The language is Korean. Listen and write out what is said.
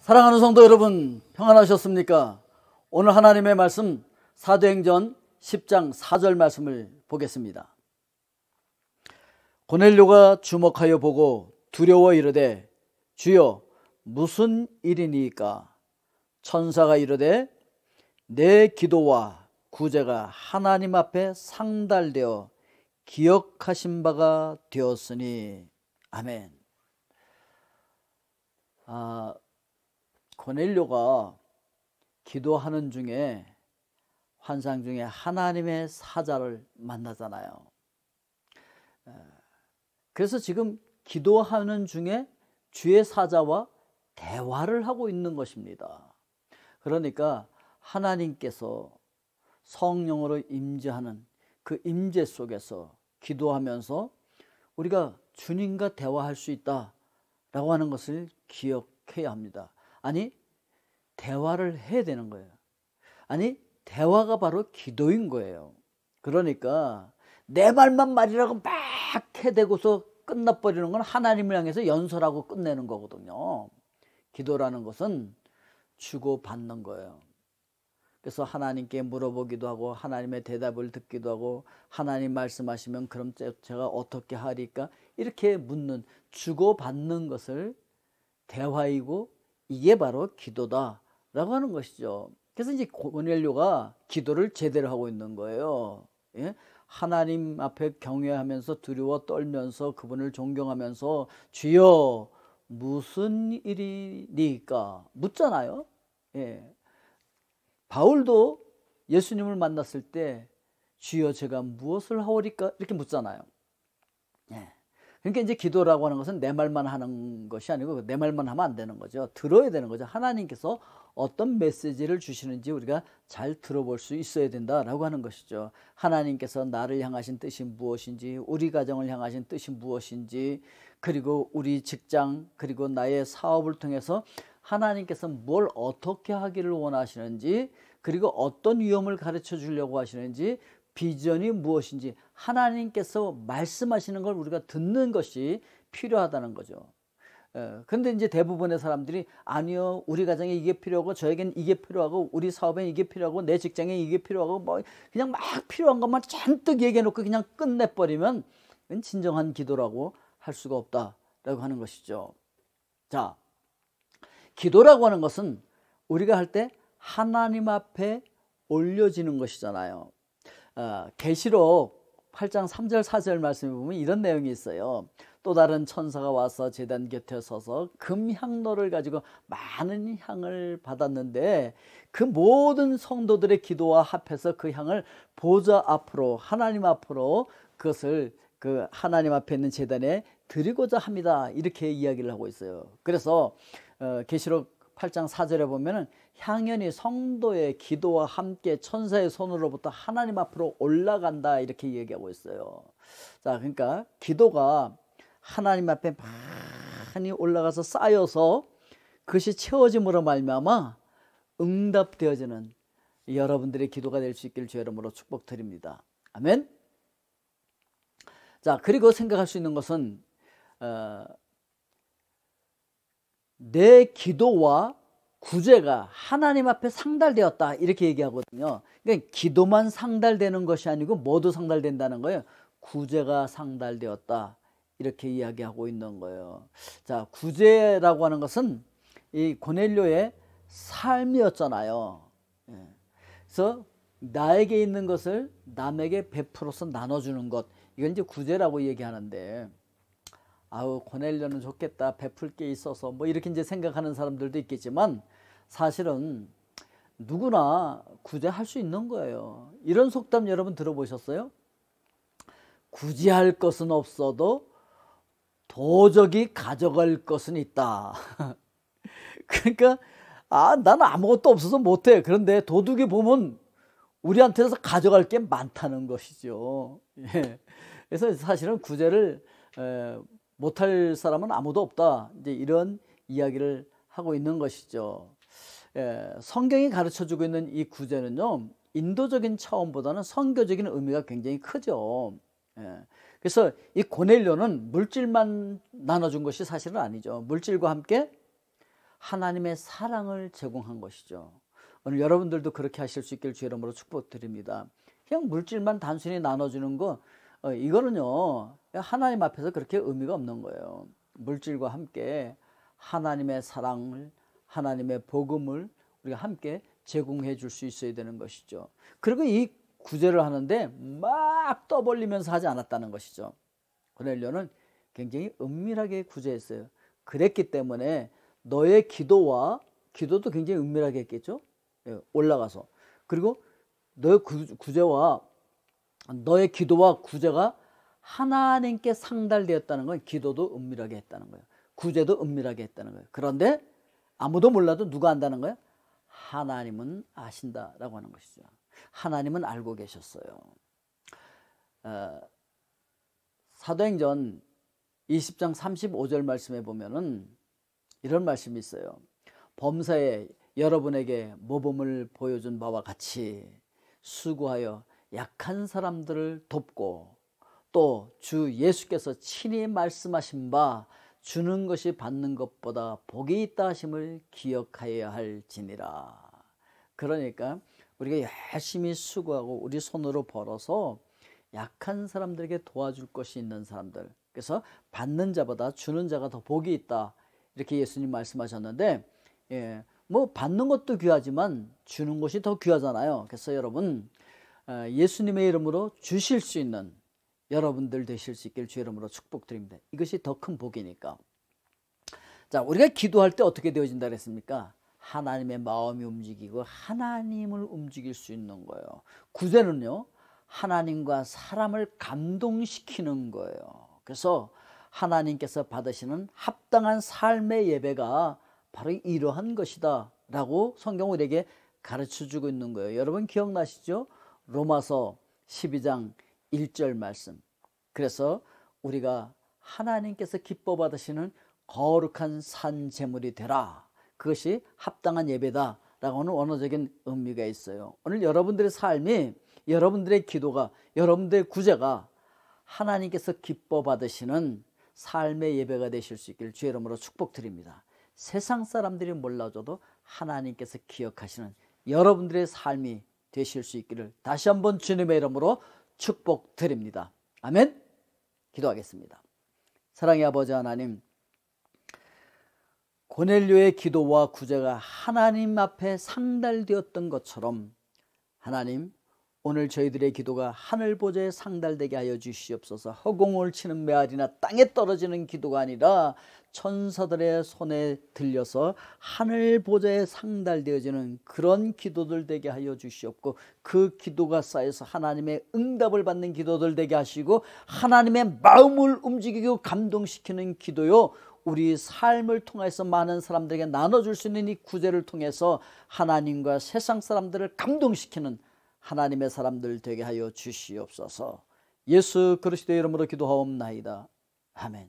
사랑하는 성도 여러분, 평안하셨습니까? 오늘 하나님의 말씀 사도행전 10장 4절 말씀을 보겠습니다. 고넬료가 주목하여 보고 두려워 이르되 주여 무슨 일이니까? 천사가 이르되 내 기도와 구제가 하나님 앞에 상달되어 기억하신 바가 되었으니. 아멘. 고넬료가 기도하는 중에 환상 중에 하나님의 사자를 만나잖아요. 그래서 지금 기도하는 중에 주의 사자와 대화를 하고 있는 것입니다. 그러니까 하나님께서 성령으로 임재하는 그 임재 속에서 기도하면서 우리가 주님과 대화할 수 있다라고 하는 것을 기억해야 합니다. 아니, 대화를 해야 되는 거예요. 아니, 대화가 바로 기도인 거예요. 그러니까 내 말만 말이라고 막 해대고서 끝나버리는 건 하나님을 향해서 연설하고 끝내는 거거든요. 기도라는 것은 주고받는 거예요. 그래서 하나님께 물어보기도 하고 하나님의 대답을 듣기도 하고 하나님 말씀하시면 그럼 제가 어떻게 하리까? 이렇게 묻는, 주고받는 것을 대화이고 이게 바로 기도다라고 하는 것이죠. 그래서 이제 고넬료가 기도를 제대로 하고 있는 거예요. 예? 하나님 앞에 경외하면서 두려워 떨면서 그분을 존경하면서 주여 무슨 일이니까 묻잖아요. 예. 바울도 예수님을 만났을 때 주여 제가 무엇을 하오리까 이렇게 묻잖아요. 예. 그러니까 이제 기도라고 하는 것은 내 말만 하는 것이 아니고 내 말만 하면 안 되는 거죠. 들어야 되는 거죠. 하나님께서 어떤 메시지를 주시는지 우리가 잘 들어볼 수 있어야 된다라고 하는 것이죠. 하나님께서 나를 향하신 뜻이 무엇인지, 우리 가정을 향하신 뜻이 무엇인지, 그리고 우리 직장, 그리고 나의 사업을 통해서 하나님께서 뭘 어떻게 하기를 원하시는지, 그리고 어떤 위험을 가르쳐 주려고 하시는지, 비전이 무엇인지 하나님께서 말씀하시는 걸 우리가 듣는 것이 필요하다는 거죠. 그런데 이제 대부분의 사람들이 아니요, 우리 가정에 이게 필요하고 저에겐 이게 필요하고 우리 사업엔 이게 필요하고 내 직장에 이게 필요하고 뭐 그냥 막 필요한 것만 잔뜩 얘기해 놓고 그냥 끝내버리면 진정한 기도라고 할 수가 없다라고 하는 것이죠. 자, 기도라고 하는 것은 우리가 할 때 하나님 앞에 올려지는 것이잖아요. 계시록 8장 3절 4절 말씀에 보면 이런 내용이 있어요. 또 다른 천사가 와서 제단 곁에 서서 금향로를 가지고 많은 향을 받았는데 그 모든 성도들의 기도와 합해서 그 향을 보좌 앞으로, 하나님 앞으로 그것을 그 하나님 앞에 있는 제단에 드리고자 합니다. 이렇게 이야기를 하고 있어요. 그래서 계시록 8장 4절에 보면은 향연이 성도의 기도와 함께 천사의 손으로부터 하나님 앞으로 올라간다 이렇게 얘기하고 있어요. 자, 그러니까 기도가 하나님 앞에 많이 올라가서 쌓여서 그것이 채워짐으로 말미암아 응답되어지는 여러분들의 기도가 될 수 있기를 주의 이름으로 축복드립니다. 아멘. 자, 그리고 생각할 수 있는 것은 내 기도와 구제가 하나님 앞에 상달되었다 이렇게 얘기하거든요. 그러니까 기도만 상달되는 것이 아니고 모두 상달된다는 거예요. 구제가 상달되었다 이렇게 이야기하고 있는 거예요. 자, 구제라고 하는 것은 이 고넬료의 삶이었잖아요. 그래서 나에게 있는 것을 남에게 베풀어서 나눠주는 것, 이건 이제 구제라고 얘기하는데, 아우 고넬료는 좋겠다, 베풀 게 있어서 뭐 이렇게 이제 생각하는 사람들도 있겠지만 사실은 누구나 구제할 수 있는 거예요. 이런 속담 여러분 들어보셨어요? 구제할 것은 없어도 도적이 가져갈 것은 있다. 그러니까 나는 아무것도 없어서 못해. 그런데 도둑이 보면 우리한테서 가져갈 게 많다는 것이죠. 예. 그래서 사실은 구제를 못할 사람은 아무도 없다. 이제 이런 이야기를 하고 있는 것이죠. 성경이 가르쳐주고 있는 이 구제는요, 인도적인 차원보다는 선교적인 의미가 굉장히 크죠. 그래서 이 고넬료는 물질만 나눠준 것이 사실은 아니죠. 물질과 함께 하나님의 사랑을 제공한 것이죠. 오늘 여러분들도 그렇게 하실 수 있길 주 이름으로 축복드립니다. 그냥 물질만 단순히 나눠주는 거, 이거는요 하나님 앞에서 그렇게 의미가 없는 거예요. 물질과 함께 하나님의 사랑을, 하나님의 복음을 우리가 함께 제공해 줄 수 있어야 되는 것이죠. 그리고 이 구제를 하는데 막 떠벌리면서 하지 않았다는 것이죠. 고넬료는 굉장히 은밀하게 구제했어요. 그랬기 때문에 너의 기도도 굉장히 은밀하게 했겠죠. 올라가서. 그리고 너의 구제와 너의 기도와 구제가 하나님께 상달되었다는 건 기도도 은밀하게 했다는 거예요. 구제도 은밀하게 했다는 거예요. 그런데 아무도 몰라도 누가 안다는 거예요? 하나님은 아신다라고 하는 것이죠. 하나님은 알고 계셨어요. 사도행전 20장 35절 말씀에 보면은 이런 말씀이 있어요. 범사에 여러분에게 모범을 보여준 바와 같이 수고하여 약한 사람들을 돕고 또 주 예수께서 친히 말씀하신 바 주는 것이 받는 것보다 복이 있다 하심을 기억하여야 할지니라. 그러니까 우리가 열심히 수고하고 우리 손으로 벌어서 약한 사람들에게 도와줄 것이 있는 사람들, 그래서 받는 자보다 주는 자가 더 복이 있다, 이렇게 예수님 말씀하셨는데, 뭐 받는 것도 귀하지만 주는 것이 더 귀하잖아요. 그래서 여러분 예수님의 이름으로 주실 수 있는 여러분들 되실 수 있길 주 이름으로 축복드립니다. 이것이 더 큰 복이니까. 자, 우리가 기도할 때 어떻게 되어진다 그랬습니까? 하나님의 마음이 움직이고 하나님을 움직일 수 있는 거예요. 구제는요, 하나님과 사람을 감동시키는 거예요. 그래서 하나님께서 받으시는 합당한 삶의 예배가 바로 이러한 것이다 라고 성경 우리에게 가르쳐주고 있는 거예요. 여러분 기억나시죠? 로마서 12장 1절 말씀. 그래서 우리가 하나님께서 기뻐 받으시는 거룩한 산 제물이 되라, 그것이 합당한 예배다 라고 하는 원어적인 의미가 있어요. 오늘 여러분들의 삶이, 여러분들의 기도가, 여러분들의 구제가 하나님께서 기뻐 받으시는 삶의 예배가 되실 수 있기를 주의 이름으로 축복드립니다. 세상 사람들이 몰라줘도 하나님께서 기억하시는 여러분들의 삶이 되실 수 있기를 다시 한번 주님의 이름으로 축복드립니다. 아멘. 기도하겠습니다. 사랑의 아버지 하나님, 고넬료의 기도와 구제가 하나님 앞에 상달되었던 것처럼 하나님, 오늘 저희들의 기도가 하늘 보좌에 상달되게 하여 주시옵소서. 허공을 치는 메아리나 땅에 떨어지는 기도가 아니라 천사들의 손에 들려서 하늘 보좌에 상달되어지는 그런 기도들 되게 하여 주시옵고, 그 기도가 쌓여서 하나님의 응답을 받는 기도들 되게 하시고, 하나님의 마음을 움직이고 감동시키는 기도요, 우리 삶을 통해서 많은 사람들에게 나눠줄 수 있는 이 구제를 통해서 하나님과 세상 사람들을 감동시키는 하나님의 사람들 되게 하여 주시옵소서. 예수 그리스도의 이름으로 기도하옵나이다. 아멘.